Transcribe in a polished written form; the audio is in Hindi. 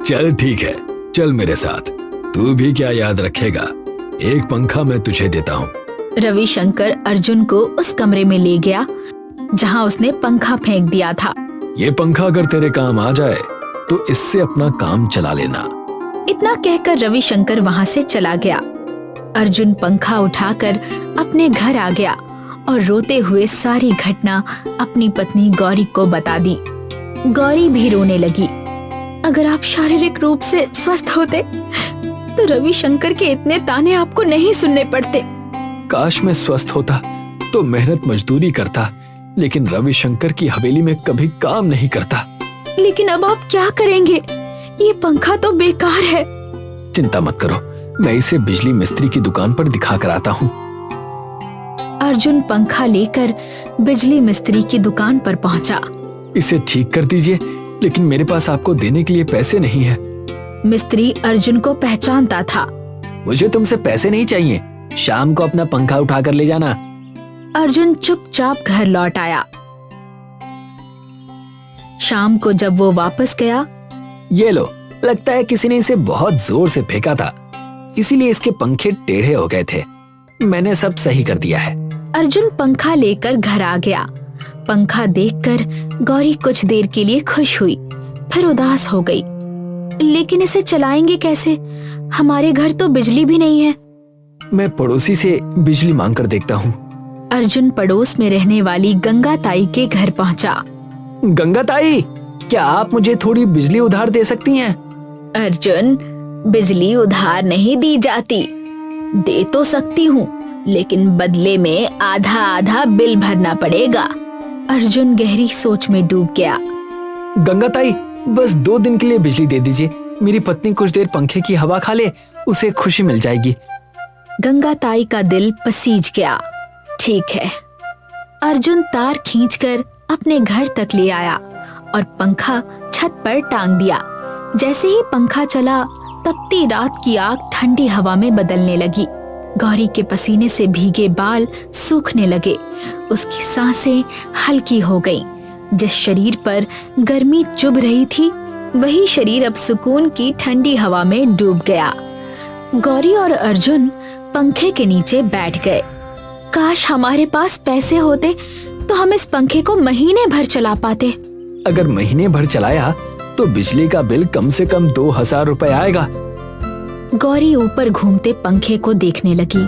चल ठीक है, चल मेरे साथ। तू भी क्या याद रखेगा, एक पंखा मैं तुझे देता हूँ। रविशंकर अर्जुन को उस कमरे में ले गया जहाँ उसने पंखा फेंक दिया था। ये पंखा अगर तेरे काम आ जाए तो इससे अपना काम चला लेना। इतना कहकर रविशंकर वहाँ से चला गया। अर्जुन पंखा उठाकर अपने घर आ गया और रोते हुए सारी घटना अपनी पत्नी गौरी को बता दी। गौरी भी रोने लगी। अगर आप शारीरिक रूप से स्वस्थ होते तो रविशंकर के इतने ताने आपको नहीं सुनने पड़ते। काश मैं स्वस्थ होता तो मेहनत मजदूरी करता, लेकिन रविशंकर की हवेली में कभी काम नहीं करता। लेकिन अब आप क्या करेंगे? ये पंखा तो बेकार है। चिंता मत करो, मैं इसे बिजली मिस्त्री की दुकान पर दिखा कर आता हूँ। अर्जुन पंखा लेकर बिजली मिस्त्री की दुकान पर पहुंचा। इसे ठीक कर दीजिए, लेकिन मेरे पास आपको देने के लिए पैसे नहीं है। मिस्त्री अर्जुन को पहचानता था। मुझे तुमसे पैसे नहीं चाहिए, शाम को अपना पंखा उठा कर ले जाना। अर्जुन चुपचाप घर लौट आया। शाम को जब वो वापस गया, ये लो, लगता है किसी ने इसे बहुत जोर से फेंका था, इसीलिए इसके पंखे टेढ़े हो गए थे। मैंने सब सही कर दिया है। अर्जुन पंखा लेकर घर आ गया। पंखा देखकर गौरी कुछ देर के लिए खुश हुई, फिर उदास हो गई। लेकिन इसे चलाएंगे कैसे? हमारे घर तो बिजली भी नहीं है। मैं पड़ोसी से बिजली मांग कर देखता हूँ। अर्जुन पड़ोस में रहने वाली गंगा ताई के घर पहुँचा। गंगा ताई, क्या आप मुझे थोड़ी बिजली उधार दे सकती हैं? अर्जुन, बिजली उधार नहीं दी जाती। दे तो सकती हूँ, लेकिन बदले में आधा आधा बिल भरना पड़ेगा। अर्जुन गहरी सोच में डूब गया। गंगा ताई, बस 2 दिन के लिए बिजली दे दीजिए। मेरी पत्नी कुछ देर पंखे की हवा खा ले, उसे खुशी मिल जाएगी। गंगा ताई का दिल पसीज गया। ठीक है। अर्जुन तार खींचकर अपने घर तक ले आया और पंखा छत पर टांग दिया। जैसे ही पंखा चला, तपती रात की आग ठंडी हवा में बदलने लगी। गौरी के पसीने से भीगे बाल सूखने लगे। उसकी सांसें हल्की हो गईं। जिस शरीर पर गर्मी चुभ रही थी, वही शरीर अब सुकून की ठंडी हवा में डूब गया। गौरी और अर्जुन पंखे के नीचे बैठ गए। काश हमारे पास पैसे होते तो हम इस पंखे को महीने भर चला पाते। अगर महीने भर चलाया तो बिजली का बिल कम से कम 2000 रुपए आएगा। गौरी ऊपर घूमते पंखे को देखने लगी।